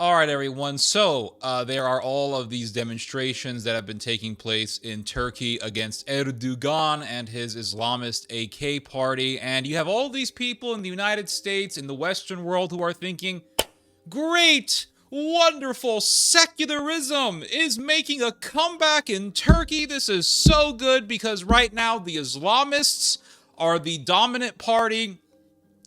All right, everyone. So there are all of these demonstrations that have been taking place in Turkey against Erdogan and his Islamist AK party. And you have all these people in the United States, in the Western world, who are thinking, great, wonderful, secularism is making a comeback in Turkey. This is so good because right now the Islamists are the dominant party.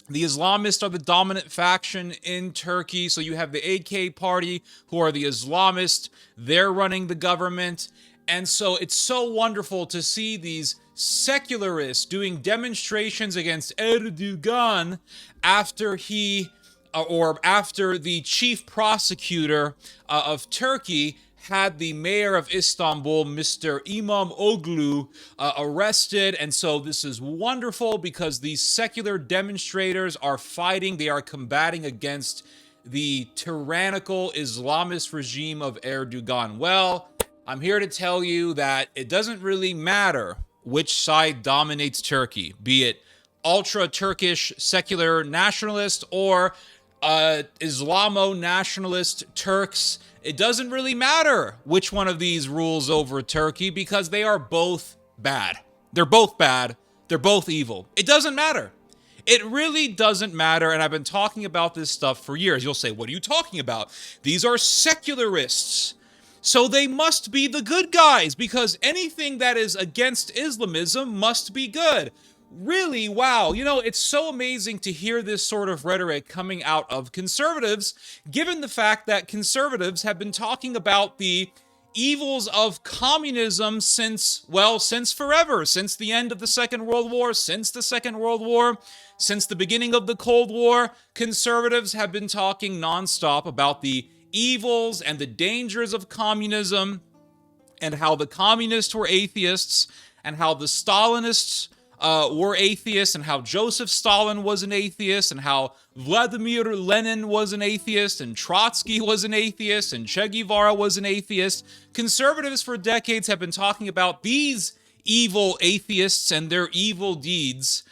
The Islamists are the dominant faction in Turkey. So you have the AK party, who are the Islamists. They're running the government. And so it's so wonderful to see these secularists doing demonstrations against Erdogan after after the chief prosecutor of Turkey had the mayor of Istanbul, Mr. İmamoğlu, arrested. And so this is wonderful because these secular demonstrators are fighting. They are combating against the tyrannical Islamist regime of Erdogan. Well, I'm here to tell you that it doesn't really matter which side dominates Turkey, be it ultra-Turkish secular nationalist or Islamo-nationalist Turks. It doesn't really matter which one of these rules over Turkey because they are both bad. They're both bad. They're both evil. It doesn't matter. It really doesn't matter, and I've been talking about this stuff for years. You'll say, what are you talking about? These are secularists. So they must be the good guys because anything that is against Islamism must be good. Really, wow. You know, it's so amazing to hear this sort of rhetoric coming out of conservatives, given the fact that conservatives have been talking about the evils of communism since forever, since the end of the Second World War, since the beginning of the Cold War. Conservatives have been talking nonstop about the evils and the dangers of communism and how the communists were atheists and how the Stalinists were atheists, and how Joseph Stalin was an atheist, and how Vladimir Lenin was an atheist, and Trotsky was an atheist, and Che Guevara was an atheist. Conservatives for decades have been talking about these evil atheists and their evil deeds.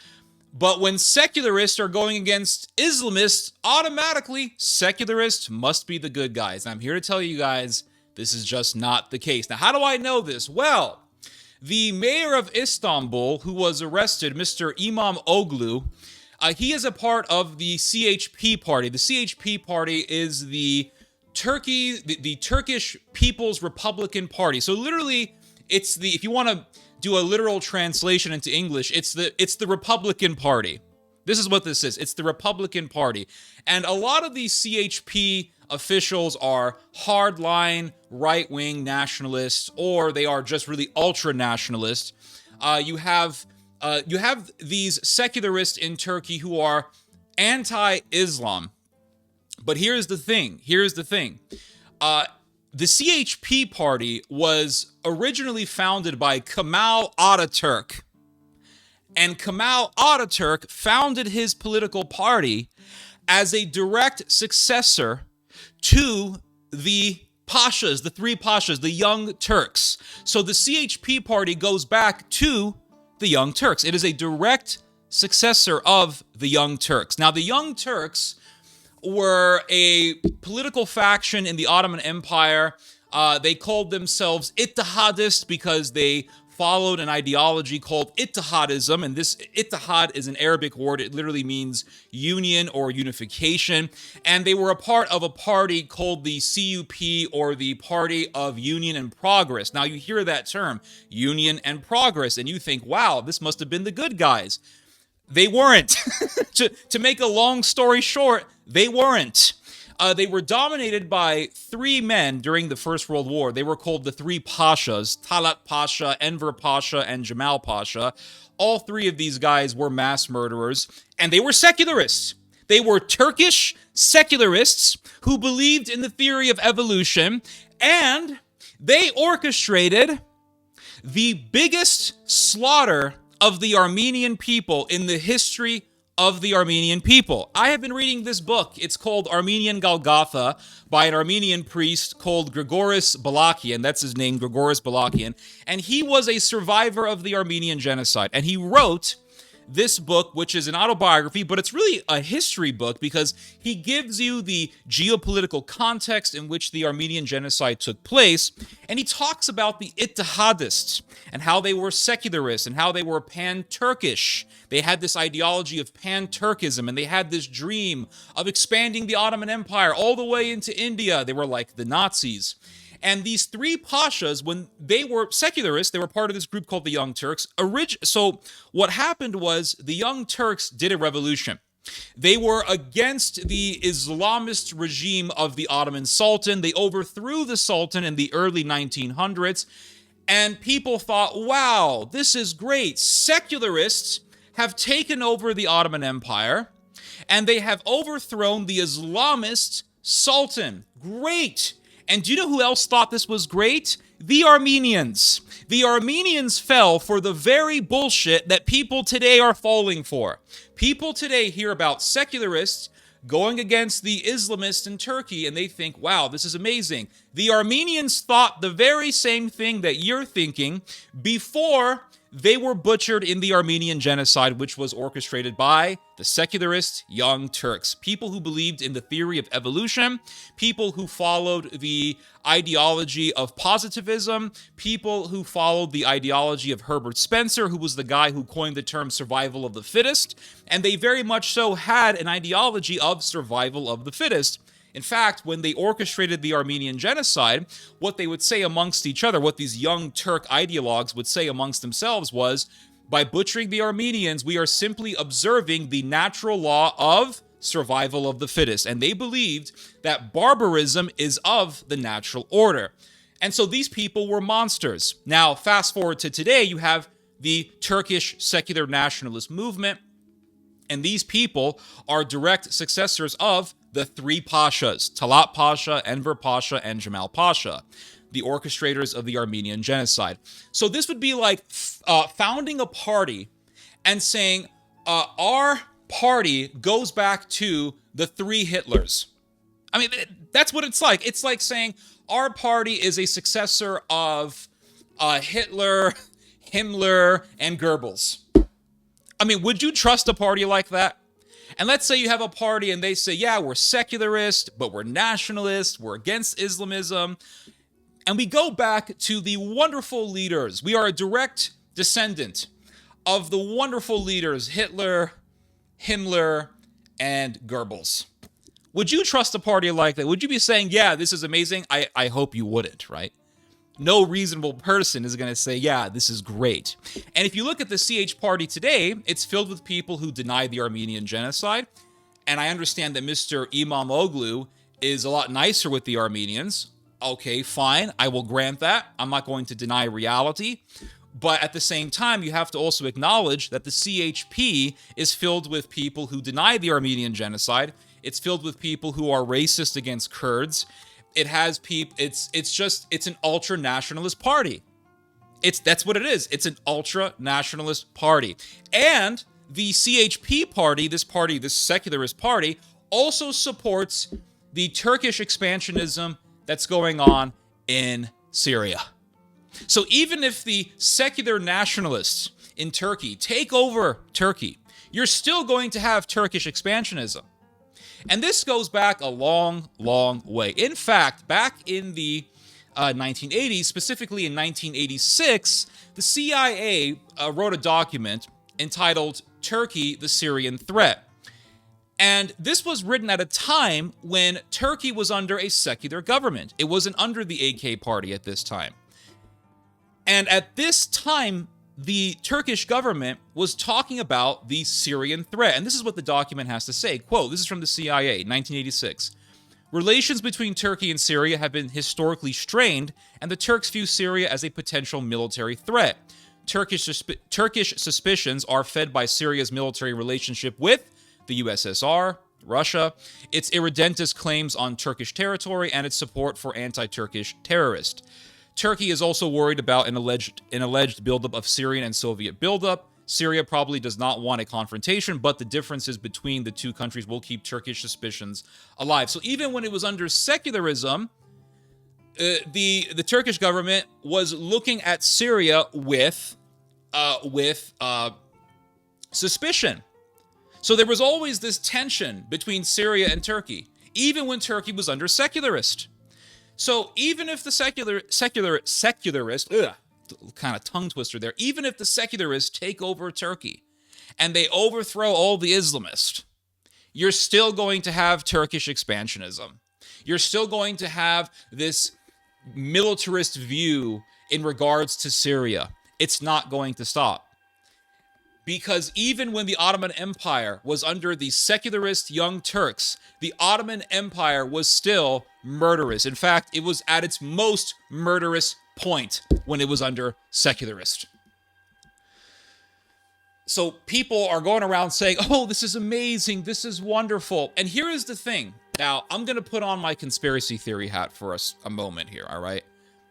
But when secularists are going against Islamists, automatically secularists must be the good guys. And I'm here to tell you guys, this is just not the case. Now, how do I know this? Well, the mayor of Istanbul, who was arrested, Mr. İmamoğlu, he is a part of the CHP party. The CHP party is the Turkish People's Republican Party. So literally, it's if you want to do a literal translation into English, it's the Republican Party. This is what this is. It's the Republican Party. And a lot of these CHP officials are hardline right-wing nationalists, or they are just really ultra-nationalists. You have these secularists in Turkey who are anti-Islam. But here's the thing. The CHP party was originally founded by Kemal Ataturk. And Kemal Ataturk founded his political party as a direct successor to the Pashas, the three Pashas, the Young Turks. So the CHP party goes back to the Young Turks. It is a direct successor of the Young Turks. Now, the Young Turks were a political faction in the Ottoman Empire. They called themselves Ittihadist because they followed an ideology called Ittihadism, and this Ittihad is an Arabic word. It literally means union or unification, and they were a part of a party called the CUP, or the Party of Union and Progress. Now, you hear that term, Union and Progress, and you think, wow, this must have been the good guys. They weren't. To make a long story short, they weren't. They were dominated by three men during the First World War. They were called the three Pashas, Talat Pasha, Enver Pasha, and Jamal Pasha. All three of these guys were mass murderers, and they were secularists. They were Turkish secularists who believed in the theory of evolution, and they orchestrated the biggest slaughter of the Armenian people in the history of the Armenian people. I have been reading this book. It's called Armenian Golgotha by an Armenian priest called Grigoris Balakian. That's his name, Grigoris Balakian. And he was a survivor of the Armenian Genocide. And he wrote this book, which is an autobiography, but it's really a history book because he gives you the geopolitical context in which the Armenian genocide took place, and he talks about the Ittihadists and how they were secularists and how they were pan-Turkish. They had this ideology of pan-Turkism, and they had this dream of expanding the Ottoman Empire all the way into India. They were like the Nazis. And these three pashas, when they were secularists, they were part of this group called the Young Turks. So what happened was the Young Turks did a revolution. They were against the Islamist regime of the Ottoman Sultan. They overthrew the Sultan in the early 1900s. And people thought, wow, this is great. Secularists have taken over the Ottoman Empire, and they have overthrown the Islamist Sultan. Great. And do you know who else thought this was great? The Armenians. The Armenians fell for the very bullshit that people today are falling for. People today hear about secularists going against the Islamists in Turkey, and they think, wow, this is amazing. The Armenians thought the very same thing that you're thinking before they were butchered in the Armenian Genocide, which was orchestrated by the secularist Young Turks. People who believed in the theory of evolution, people who followed the ideology of positivism, people who followed the ideology of Herbert Spencer, who was the guy who coined the term survival of the fittest, and they very much so had an ideology of survival of the fittest. In fact, when they orchestrated the Armenian Genocide, what they would say amongst each other, what these Young Turk ideologues would say amongst themselves was, by butchering the Armenians, we are simply observing the natural law of survival of the fittest. And they believed that barbarism is of the natural order. And so these people were monsters. Now, fast forward to today, you have the Turkish secular nationalist movement, and these people are direct successors of the three pashas, Talat Pasha, Enver Pasha, and Jamal Pasha, the orchestrators of the Armenian Genocide. So this would be like founding a party and saying, our party goes back to the three Hitlers. I mean, that's what it's like. It's like saying our party is a successor of Hitler, Himmler, and Goebbels. I mean, would you trust a party like that? And let's say you have a party and they say, yeah, we're secularist, but we're nationalist, we're against Islamism. And we go back to the wonderful leaders. We are a direct descendant of the wonderful leaders, Hitler, Himmler, and Goebbels. Would you trust a party like that? Would you be saying, yeah, this is amazing? I hope you wouldn't, right? No reasonable person is going to say, yeah, this is great. And if you look at the CH party today, it's filled with people who deny the Armenian genocide. And I understand that Mr. Imamoglu is a lot nicer with the Armenians. Okay, fine. I will grant that. I'm not going to deny reality. But at the same time, you have to also acknowledge that the CHP is filled with people who deny the Armenian genocide. It's filled with people who are racist against Kurds. It has people, it's an ultra-nationalist party. That's what it is. It's an ultra-nationalist party. And the CHP party, this secularist party, also supports the Turkish expansionism that's going on in Syria. So even if the secular nationalists in Turkey take over Turkey, you're still going to have Turkish expansionism. And this goes back a long, long way. In fact, back in the 1980s, specifically in 1986, the CIA wrote a document entitled Turkey, the Syrian Threat. And this was written at a time when Turkey was under a secular government. It wasn't under the AK party at this time. And at this time, the Turkish government was talking about the Syrian threat. And this is what the document has to say. Quote, this is from the CIA, 1986. Relations between Turkey and Syria have been historically strained, and the Turks view Syria as a potential military threat. Turkish suspicions are fed by Syria's military relationship with the USSR, Russia, its irredentist claims on Turkish territory, and its support for anti-Turkish terrorists. Turkey is also worried about an alleged buildup of Syrian and Soviet buildup. Syria probably does not want a confrontation, but the differences between the two countries will keep Turkish suspicions alive. So even when it was under secularism, the Turkish government was looking at Syria with suspicion. So there was always this tension between Syria and Turkey, even when Turkey was under secularist. So even if the secularist, kind of tongue twister there, even if the secularists take over Turkey and they overthrow all the Islamists, you're still going to have Turkish expansionism. You're still going to have this militarist view in regards to Syria. It's not going to stop. Because even when the Ottoman Empire was under the secularist Young Turks, the Ottoman Empire was still murderous. In fact, it was at its most murderous point when it was under secularist. So people are going around saying, oh, this is amazing, this is wonderful. And here is the thing. Now, I'm going to put on my conspiracy theory hat for a moment here, all right?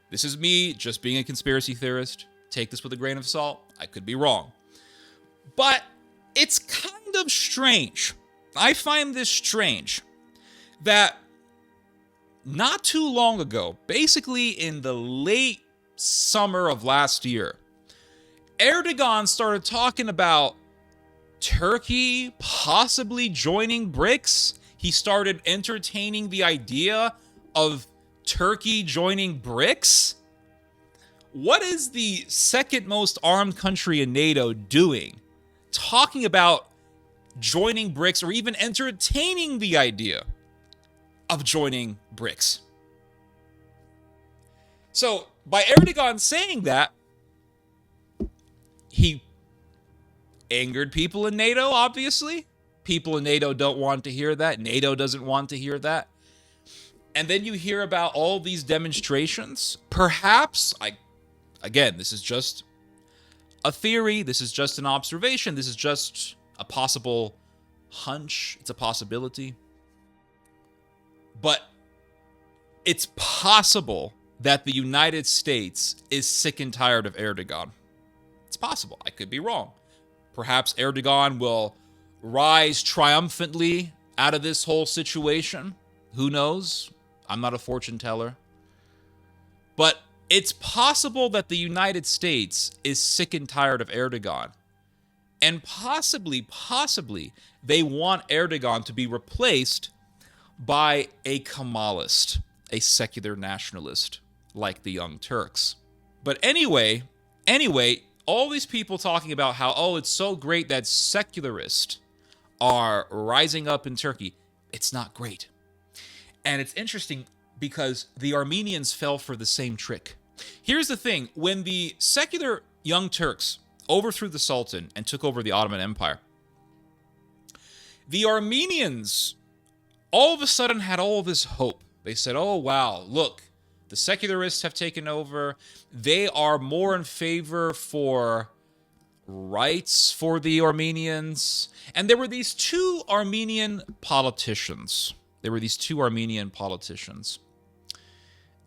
This is me just being a conspiracy theorist. Take this with a grain of salt. I could be wrong. But it's kind of strange. I find this strange that not too long ago, basically in the late summer of last year, Erdogan started talking about Turkey possibly joining BRICS. He started entertaining the idea of Turkey joining BRICS. What is the second most armed country in NATO doing? Talking about joining BRICS or even entertaining the idea of joining BRICS. So, by Erdogan saying that, he angered people in NATO, obviously. People in NATO don't want to hear that. NATO doesn't want to hear that. And then you hear about all these demonstrations. Perhaps, again, this is just a theory. This is just an observation. This is just a possible hunch. It's a possibility. But it's possible that the United States is sick and tired of Erdogan. It's possible. I could be wrong. Perhaps Erdogan will rise triumphantly out of this whole situation. Who knows? I'm not a fortune teller. But it's possible that the United States is sick and tired of Erdogan. And possibly, they want Erdogan to be replaced by a Kemalist, a secular nationalist, like the Young Turks. But anyway, all these people talking about how, oh, it's so great that secularists are rising up in Turkey. It's not great. And it's interesting because the Armenians fell for the same trick. Here's the thing. When the secular Young Turks overthrew the Sultan and took over the Ottoman Empire, the Armenians all of a sudden had all this hope. They said, oh, wow, look, the secularists have taken over. They are more in favor for rights for the Armenians. And there were these two Armenian politicians.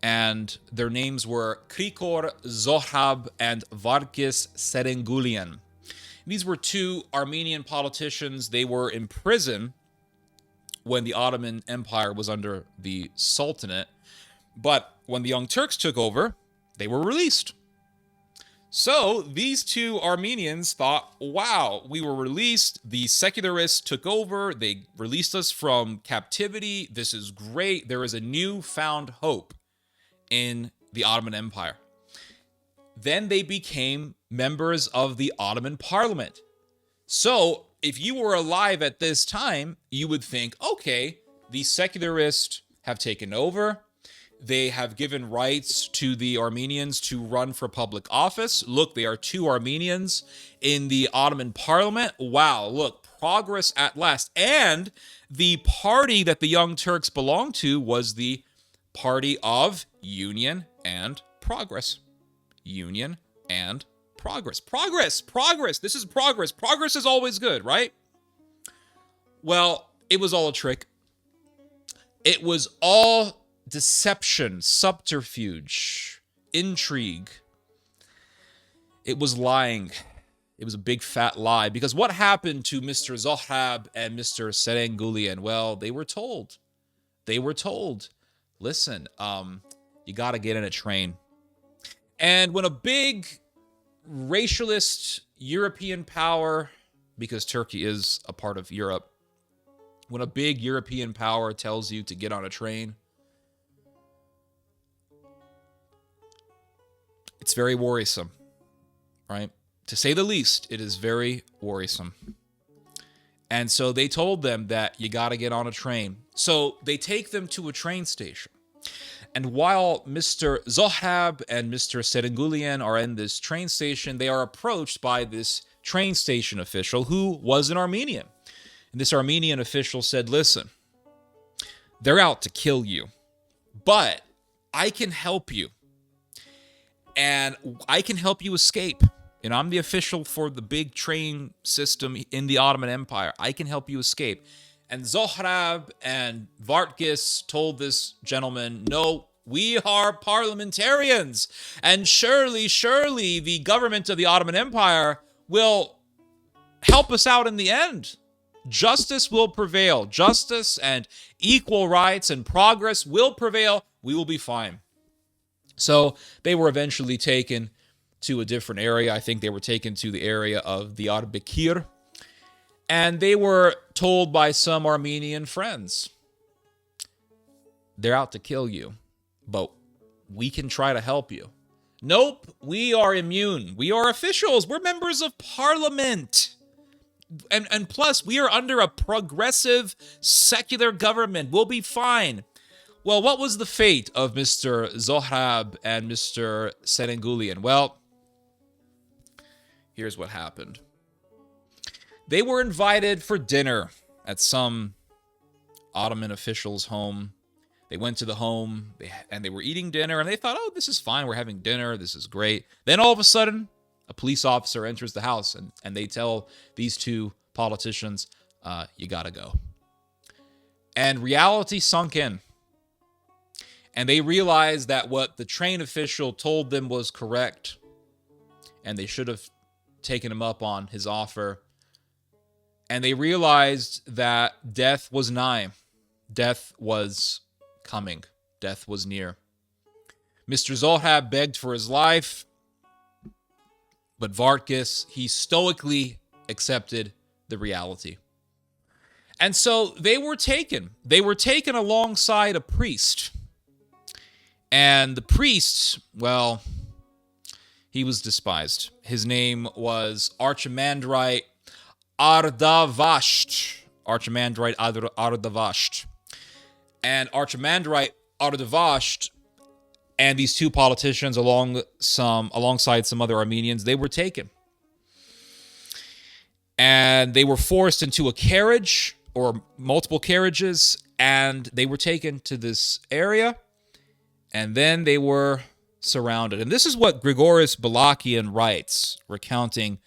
And their names were Krikor Zohrab and Varkis Serengulian. These were two Armenian politicians. They were in prison when the Ottoman Empire was under the Sultanate. But when the Young Turks took over, they were released. So these two Armenians thought, wow, we were released. The secularists took over. They released us from captivity. This is great. There is a newfound hope in the Ottoman Empire. Then they became members of the Ottoman Parliament. So if you were alive at this time, you would think, okay, the secularists have taken over. They have given rights to the Armenians to run for public office. Look, they are two Armenians in the Ottoman Parliament. Wow, look, progress at last. And the party that the Young Turks belonged to was the Party of Union and Progress. Union and Progress. Progress. This is progress. Progress is always good, right? Well, it was all a trick. It was all deception, subterfuge, intrigue. It was lying. It was a big fat lie. Because what happened to Mr. Zohrab and Mr. Serengulian? Well, they were told. Listen, you got to get in a train. And when a big racialist European power because Turkey is a part of Europe. When a big European power tells you to get on a train, it's very worrisome, right? To say the least, it is very worrisome. And so they told them that you got to get on a train. So they take them to a train station. And while Mr. Zohrab and Mr. Serengulian are in this train station, they are approached by this train station official who was an Armenian. And this Armenian official said, listen, they're out to kill you, but I can help you. And I can help you escape. And I'm the official for the big train system in the Ottoman Empire. I can help you escape. And Zohrab and Vartkis told this gentleman, no, we are parliamentarians. And surely the government of the Ottoman Empire will help us out in the end. Justice will prevail. Justice and equal rights and progress will prevail. We will be fine. So they were eventually taken to a different area. I think they were taken to the area of the Diyarbakir. And they were told by some Armenian friends, they're out to kill you, but we can try to help you. Nope, we are immune. We are officials. We're members of parliament. And plus, we are under a progressive, secular government. We'll be fine. Well, what was the fate of Mr. Zohrab and Mr. Serengulian? Well, here's what happened. They were invited for dinner at some Ottoman official's home. They went to the home, and they were eating dinner, and they thought, oh, this is fine. We're having dinner. This is great. Then all of a sudden, a police officer enters the house, and they tell these two politicians, you got to go. And reality sunk in. And they realized that what the train official told them was correct, and they should have taken him up on his offer. And they realized that death was nigh. Death was coming. Death was near. Mr. Zohrab begged for his life, but Vartkis, he stoically accepted the reality. And so they were taken. They were taken alongside a priest. And the priest, well, he was despised. His name was Archimandrite Ardavasht. Archimandrite Ardavasht. And Archimandrite Ardavasht and these two politicians alongside some other Armenians, they were taken. And they were forced into a carriage or multiple carriages, and they were taken to this area, and then they were surrounded. And this is what Grigoris Balakian writes, recounting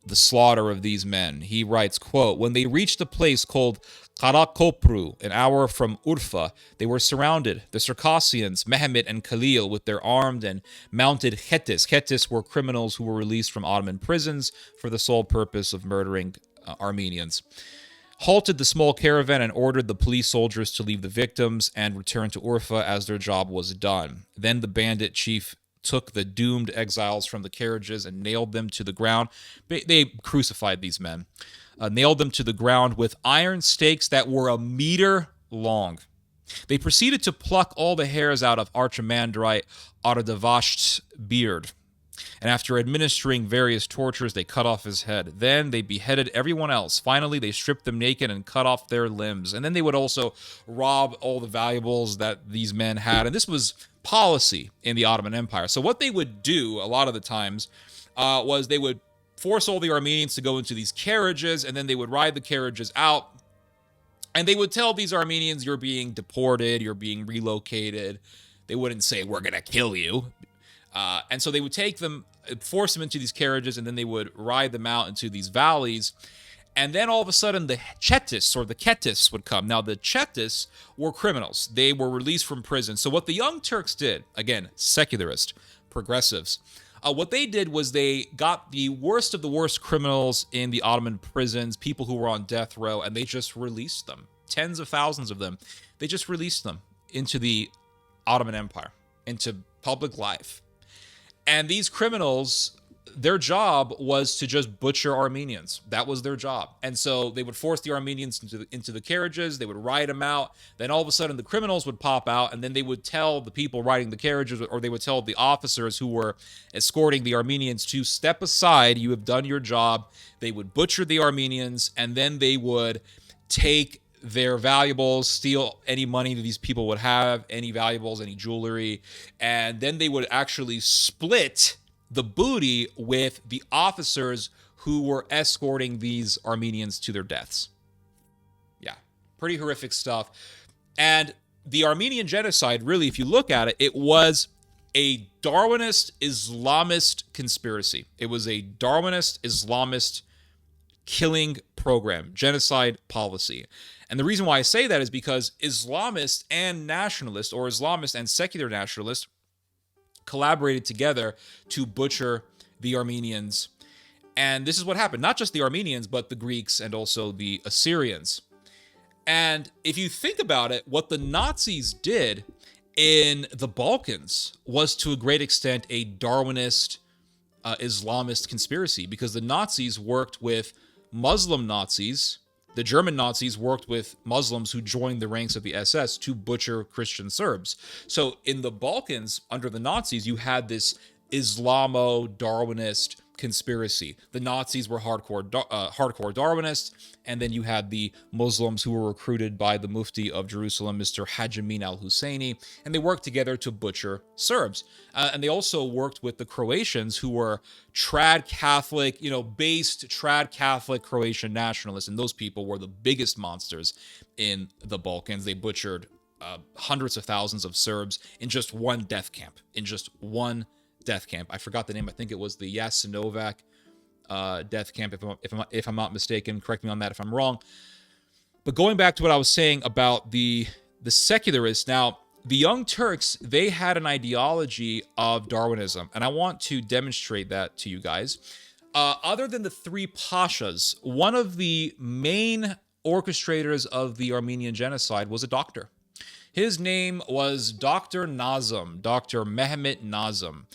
the slaughter of these men. He writes, quote, when they reached a place called Karakopru, an hour from Urfa, they were surrounded. The Circassians, Mehmet and Khalil, with their armed and mounted Khetis. Khetis were criminals who were released from Ottoman prisons for the sole purpose of murdering Armenians, halted the small caravan and ordered the police soldiers to leave the victims and return to Urfa as their job was done. Then the bandit chief took the doomed exiles from the carriages and nailed them to the ground. They crucified these men. Nailed them to the ground with iron stakes that were a meter long. They proceeded to pluck all the hairs out of Archimandrite Ardavasht's beard. And after administering various tortures, they cut off his head. Then they beheaded everyone else. Finally, they stripped them naked and cut off their limbs. And then they would also rob all the valuables that these men had. And this was policy in the Ottoman Empire. So what they would do a lot of the times was they would force all the Armenians to go into these carriages, and then they would ride the carriages out. And they would tell these Armenians, you're being deported, you're being relocated. They wouldn't say, we're going to kill you. And so they would take them, force them into these carriages, and then they would ride them out into these valleys. And then all of a sudden, the Chetis or the Khetis would come. Now, the Chetis were criminals. They were released from prison. So what the Young Turks did, again, secularist, progressives, what they did was they got the worst of the worst criminals in the Ottoman prisons, people who were on death row, and they just released them. Tens of thousands of them. They just released them into the Ottoman Empire, into public life. And these criminals their job was to just butcher Armenians. That was their job. And so they would force the Armenians into the carriages. They would ride them out. Then all of a sudden the criminals would pop out, and then they would tell the people riding the carriages, or they would tell the officers who were escorting the Armenians to step aside. You have done your job. They would butcher the Armenians, and then they would take their valuables, steal any money that these people would have, any valuables, any jewelry, and then they would actually split the booty with the officers who were escorting these Armenians to their deaths. Yeah, pretty horrific stuff. And the Armenian Genocide, really, if you look at it, it was a Darwinist Islamist conspiracy. It was a Darwinist Islamist killing program, genocide policy. And the reason why I say that is because Islamist and nationalist, or Islamist and secular nationalist, collaborated together to butcher the Armenians. And this is what happened. Not just the Armenians, but the Greeks and also the Assyrians. And if you think about it, what the Nazis did in the Balkans was to a great extent a Darwinist Islamist conspiracy, because the Nazis worked with Muslim Nazis. The German Nazis worked with Muslims who joined the ranks of the SS to butcher Christian Serbs. So in the Balkans, under the Nazis, you had this Islamo-Darwinist conspiracy. The Nazis were hardcore Darwinists, and then you had the Muslims who were recruited by the Mufti of Jerusalem, Mr. Hajamin al-Husseini, and they worked together to butcher Serbs. And they also worked with the Croatians, who were trad Catholic, based trad Catholic Croatian nationalists, and those people were the biggest monsters in the Balkans. They butchered hundreds of thousands of Serbs in just one death camp, I forgot the name. I think it was the Jasenovac death camp, if I'm not mistaken. Correct me on that if I'm wrong. But going back to what I was saying about the secularists, now, the Young Turks, they had an ideology of Darwinism, and I want to demonstrate that to you guys. Other than the three pashas, one of the main orchestrators of the Armenian Genocide was a doctor. His name was Dr. Nazım, Dr. Mehmet Nazım.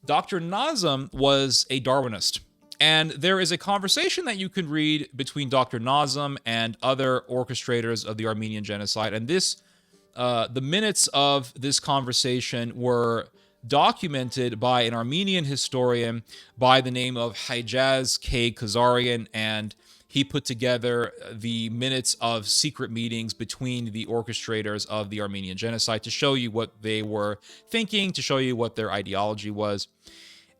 Dr. Nazım was a Darwinist, and there is a conversation that you can read between Dr. Nazım and other orchestrators of the Armenian Genocide, and the minutes of this conversation were documented by an Armenian historian by the name of Hijaz K. Khazarian, and he put together the minutes of secret meetings between the orchestrators of the Armenian Genocide to show you what they were thinking, to show you what their ideology was.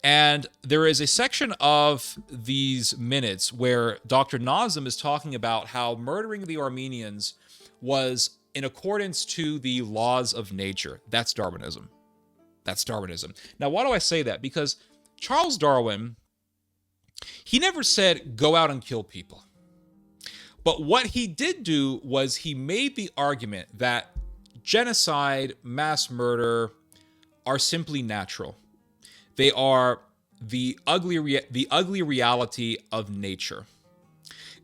And there is a section of these minutes where Dr. Nazım is talking about how murdering the Armenians was in accordance to the laws of nature. That's Darwinism. Now, why do I say that? Because Charles Darwin, he never said, go out and kill people. But what he did do was he made the argument that genocide, mass murder are simply natural. They are the ugly reality of nature.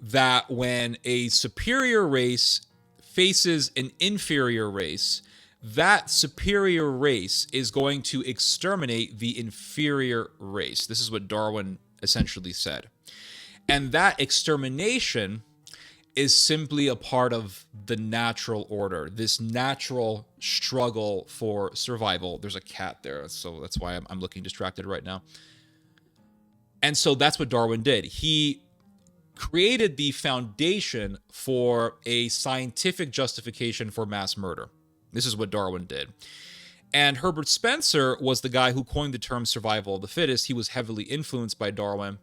That when a superior race faces an inferior race, that superior race is going to exterminate the inferior race. This is what Darwin essentially said. And that extermination is simply a part of the natural order, this natural struggle for survival. There's a cat there, so that's why I'm looking distracted right now. And so that's what Darwin did. He created the foundation for a scientific justification for mass murder. This is what Darwin did. And Herbert Spencer was the guy who coined the term survival of the fittest. He was heavily influenced by Darwin.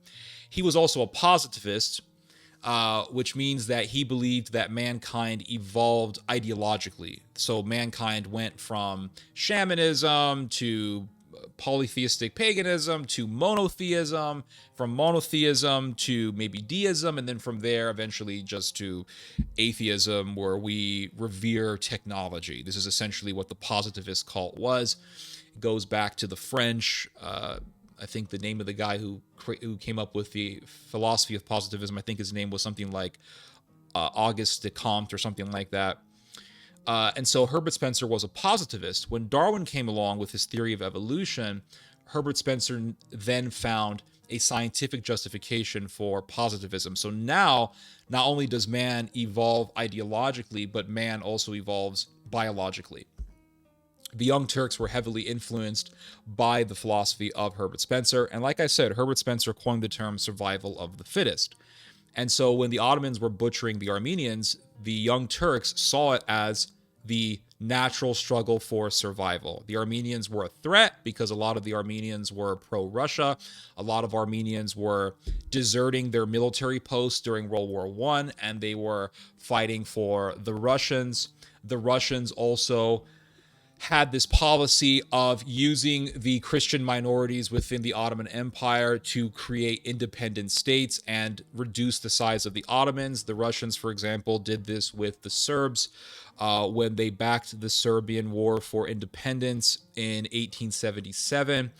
He was also a positivist, which means that he believed that mankind evolved ideologically. So mankind went from shamanism to polytheistic paganism to monotheism, from monotheism to maybe deism, and then from there eventually just to atheism, where we revere technology. This is essentially what the positivist cult was. It goes back to the French. I think the name of the guy who came up with the philosophy of positivism, I think his name was something like Auguste de Comte or something like that. And so Herbert Spencer was a positivist. When Darwin came along with his theory of evolution, Herbert Spencer then found a scientific justification for positivism. So now, not only does man evolve ideologically, but man also evolves biologically. The Young Turks were heavily influenced by the philosophy of Herbert Spencer. And like I said, Herbert Spencer coined the term survival of the fittest. And so when the Ottomans were butchering the Armenians, the Young Turks saw it as the natural struggle for survival. The Armenians were a threat because a lot of the Armenians were pro-Russia. A lot of Armenians were deserting their military posts during World War I, and they were fighting for the Russians. The Russians also had this policy of using the Christian minorities within the Ottoman Empire to create independent states and reduce the size of the Ottomans. The Russians, for example, did this with the Serbs when they backed the Serbian War for Independence in 1877.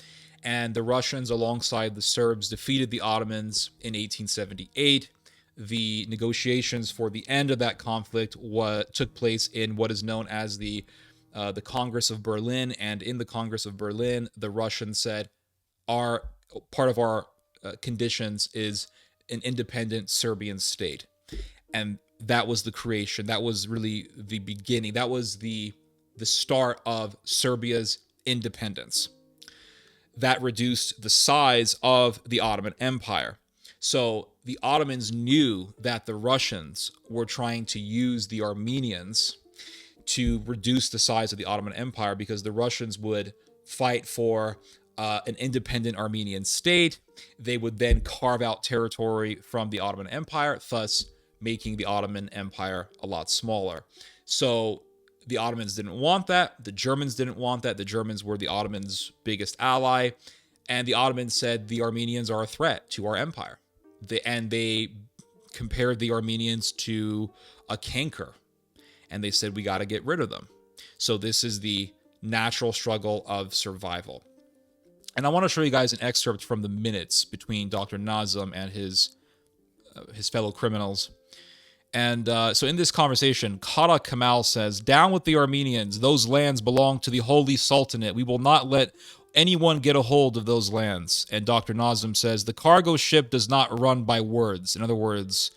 And the Russians, alongside the Serbs, defeated the Ottomans in 1878. The negotiations for the end of that conflict took place in what is known as the Congress of Berlin, and in the Congress of Berlin, the Russians said, part of our conditions is an independent Serbian state. And that was the creation. That was really the beginning. That was the start of Serbia's independence. That reduced the size of the Ottoman Empire. So the Ottomans knew that the Russians were trying to use the Armenians to reduce the size of the Ottoman Empire, because the Russians would fight for an independent Armenian state. They would then carve out territory from the Ottoman Empire, thus making the Ottoman Empire a lot smaller. So the Ottomans didn't want that. The Germans didn't want that. The Germans were the Ottomans' biggest ally. And the Ottomans said the Armenians are a threat to our empire. They compared the Armenians to a canker. And they said, we got to get rid of them. So this is the natural struggle of survival. And I want to show you guys an excerpt from the minutes between Dr. Nazem and his fellow criminals. And so in this conversation, Kara Kemal says, "Down with the Armenians. Those lands belong to the Holy Sultanate. We will not let anyone get a hold of those lands." And Dr. Nazem says, "The cargo ship does not run by words." In other words,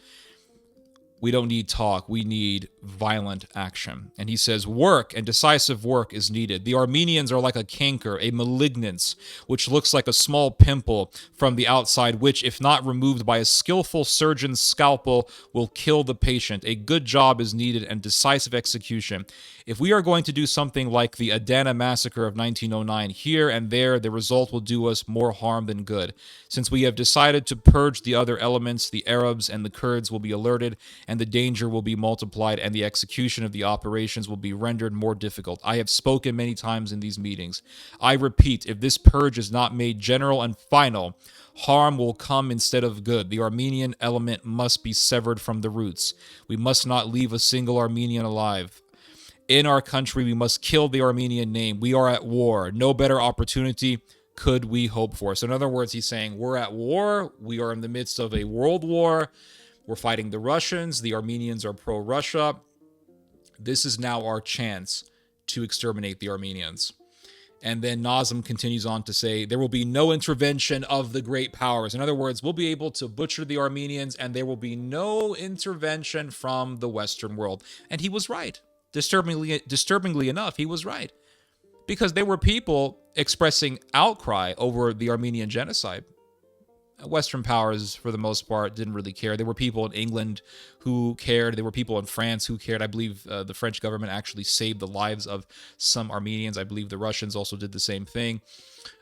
we don't need talk. We need violent action. And he says, work and decisive work is needed. The Armenians are like a canker, a malignance, which looks like a small pimple from the outside, which, if not removed by a skillful surgeon's scalpel, will kill the patient. A good job is needed and decisive execution. If we are going to do something like the Adana massacre of 1909 here and there, the result will do us more harm than good. Since we have decided to purge the other elements, the Arabs and the Kurds will be alerted, and the danger will be multiplied, and the execution of the operations will be rendered more difficult. I have spoken many times in these meetings. I repeat, if this purge is not made general and final, harm will come instead of good. The Armenian element must be severed from the roots. We must not leave a single Armenian alive. In our country, we must kill the Armenian name. We are at war. No better opportunity could we hope for. So in other words, he's saying we're at war. We are in the midst of a world war. We're fighting the Russians. The Armenians are pro-Russia. This is now our chance to exterminate the Armenians. And then Nazem continues on to say, there will be no intervention of the great powers. In other words, we'll be able to butcher the Armenians, and there will be no intervention from the Western world. And he was right. Disturbingly enough, he was right. Because there were people expressing outcry over the Armenian genocide. Western powers, for the most part, didn't really care. There were people in England who cared. There were people in France who cared. I believe the French government actually saved the lives of some Armenians. I believe the Russians also did the same thing.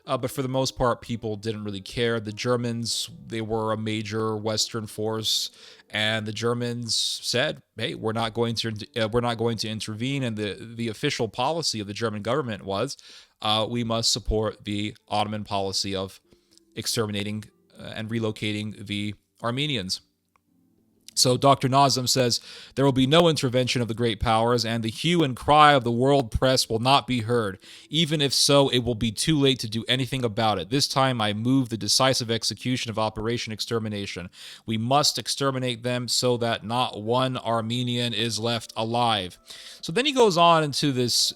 But for the most part, people didn't really care. The Germans, they were a major Western force, and the Germans said, "Hey, we're not going to intervene." And the official policy of the German government was, we must support the Ottoman policy of exterminating and relocating the Armenians. So Dr. Nazem says, there will be no intervention of the great powers, and the hue and cry of the world press will not be heard. Even if so, it will be too late to do anything about it. This time I move the decisive execution of Operation Extermination. We must exterminate them so that not one Armenian is left alive. So then he goes on into this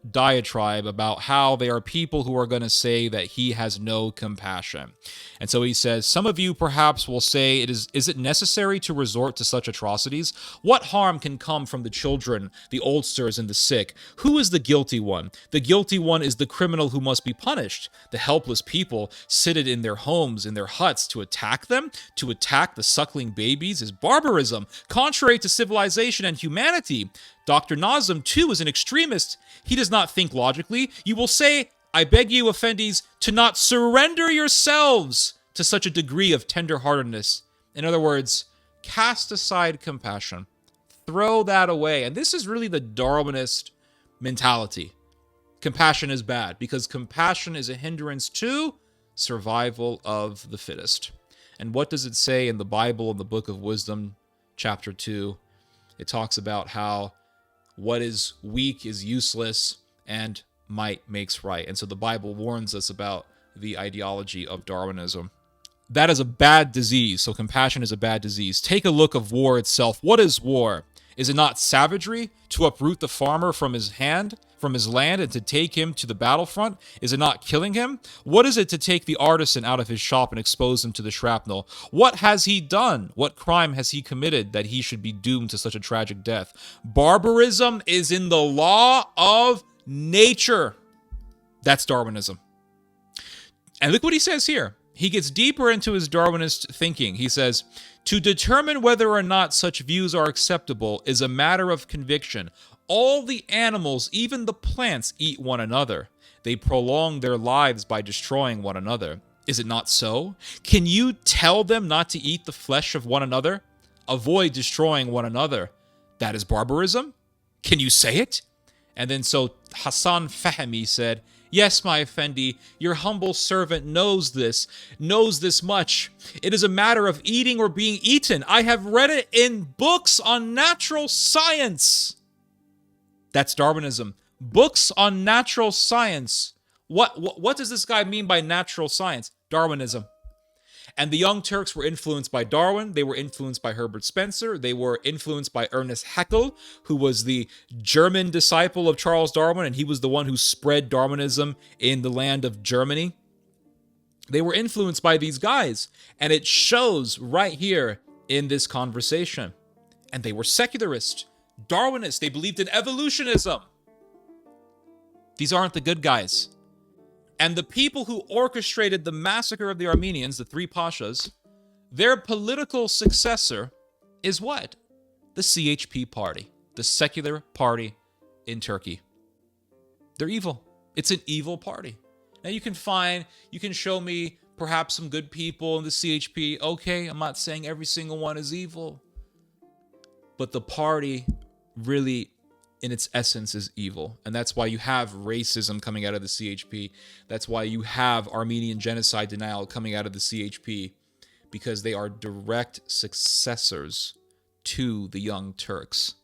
diatribe about how there are people who are going to say that he has no compassion. And so he says, some of you perhaps will say, is it necessary to resort to such atrocities? What harm can come from the children, the oldsters, and the sick? Who is the guilty one? The guilty one is the criminal who must be punished. The helpless people seated in their homes, in their huts, to attack them, to attack the suckling babies, is barbarism, contrary to civilization and humanity. Dr. Nazem, too, is an extremist. He does not think logically. You will say, I beg you, Effendis, to not surrender yourselves to such a degree of tenderheartedness. In other words, cast aside compassion. Throw that away. And this is really the Darwinist mentality. Compassion is bad because compassion is a hindrance to survival of the fittest. And what does it say in the Bible, in the Book of Wisdom, chapter 2? It talks about how what is weak is useless, and might makes right. And so the Bible warns us about the ideology of Darwinism. That is a bad disease. So compassion is a bad disease. Take a look of war itself. What is war? Is it not savagery to uproot the farmer from his land, and to take him to the battlefront? Is it not killing him? What is it to take the artisan out of his shop and expose him to the shrapnel? What has he done? What crime has he committed that he should be doomed to such a tragic death? Barbarism is in the law of nature. That's Darwinism. And look what he says here. He gets deeper into his Darwinist thinking. He says, to determine whether or not such views are acceptable is a matter of conviction. All the animals, even the plants, eat one another. They prolong their lives by destroying one another. Is it not so? Can you tell them not to eat the flesh of one another? Avoid destroying one another. That is barbarism? Can you say it? And then so Hassan Fahmi said, yes, my Effendi, your humble servant knows this much. It is a matter of eating or being eaten. I have read it in books on natural science. That's Darwinism. Books on natural science. What does this guy mean by natural science? Darwinism. And the Young Turks were influenced by Darwin. They were influenced by Herbert Spencer. They were influenced by Ernest Haeckel, who was the German disciple of Charles Darwin, and he was the one who spread Darwinism in the land of Germany. They were influenced by these guys, and it shows right here in this conversation. And they were secularist, Darwinist. They believed in evolutionism. These aren't the good guys. And the people who orchestrated the massacre of the Armenians, the three pashas, their political successor is what? The CHP party, the secular party in Turkey. They're evil. It's an evil party. Now you can show me perhaps some good people in the CHP. Okay, I'm not saying every single one is evil. But the party really, in its essence, is evil. And that's why you have racism coming out of the CHP. That's why you have Armenian genocide denial coming out of the CHP, because they are direct successors to the Young Turks.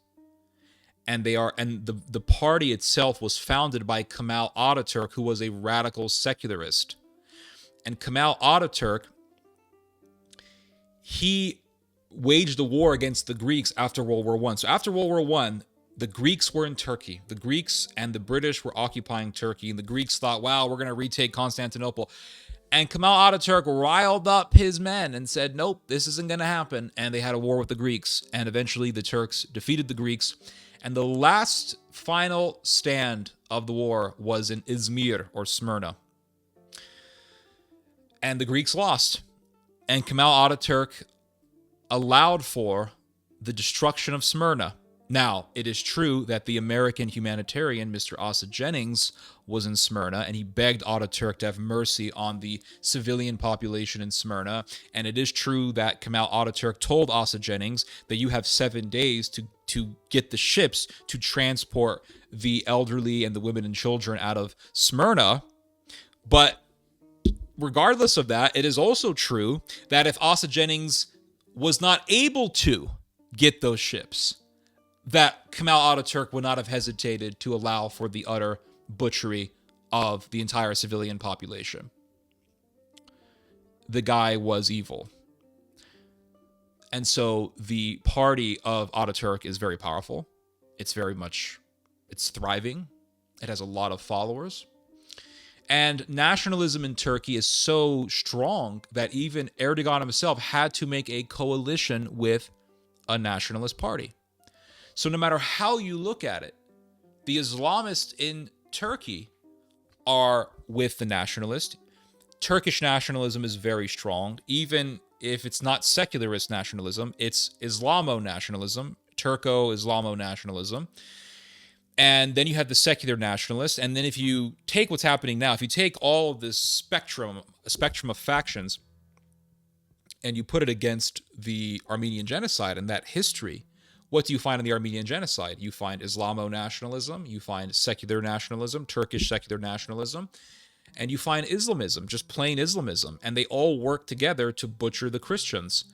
And the party itself was founded by Kemal Ataturk, who was a radical secularist. And Kemal Ataturk, he waged a war against the Greeks after World War I. So after World War I, the Greeks were in Turkey. The Greeks and the British were occupying Turkey. And the Greeks thought, wow, we're going to retake Constantinople. And Kemal Ataturk riled up his men and said, nope, this isn't going to happen. And they had a war with the Greeks. And eventually the Turks defeated the Greeks. And the last final stand of the war was in Izmir, or Smyrna. And the Greeks lost. And Kemal Ataturk allowed for the destruction of Smyrna. Now, it is true that the American humanitarian, Mr. Asa Jennings, was in Smyrna, and he begged Ataturk to have mercy on the civilian population in Smyrna. And it is true that Kemal Ataturk told Asa Jennings that you have 7 days to get the ships to transport the elderly and the women and children out of Smyrna. But regardless of that, it is also true that if Asa Jennings was not able to get those ships, that Kemal Ataturk would not have hesitated to allow for the utter butchery of the entire civilian population. The guy was evil. And so the party of Ataturk is very powerful. It's thriving. It has a lot of followers. And nationalism in Turkey is so strong that even Erdogan himself had to make a coalition with a nationalist party. So no matter how you look at it, the Islamists in Turkey are with the nationalist. Turkish nationalism is very strong. Even if it's not secularist nationalism, it's Islamo-nationalism, Turco-Islamo-nationalism. And then you have the secular nationalists. And then if you take what's happening now, if you take all of this spectrum of factions, and you put it against the Armenian Genocide and that history, what do you find in the Armenian Genocide? You find Islamo-nationalism, you find secular nationalism, Turkish secular nationalism, and you find Islamism, just plain Islamism. And they all work together to butcher the Christians.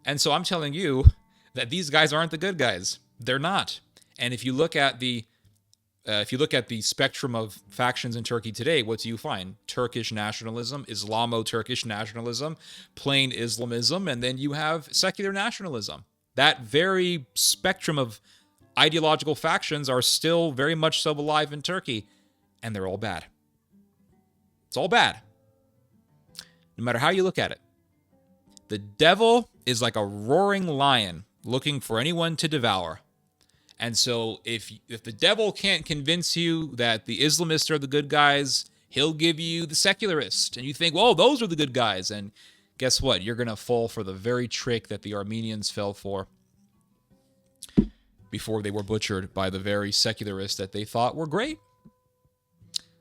And so I'm telling you that these guys aren't the good guys. They're not. And if you look at the spectrum of factions in Turkey today, what do you find? Turkish nationalism, Islamo-Turkish nationalism, plain Islamism, and then you have secular nationalism. That very spectrum of ideological factions are still very much so alive in Turkey, and they're all bad. It's all bad. No matter how you look at it. The devil is like a roaring lion looking for anyone to devour. And so if the devil can't convince you that the Islamists are the good guys, he'll give you the secularists. And you think, well, those are the good guys. And guess what? You're going to fall for the very trick that the Armenians fell for before they were butchered by the very secularists that they thought were great.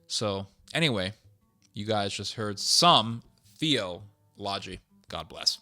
So anyway, you guys just heard some theology. God bless.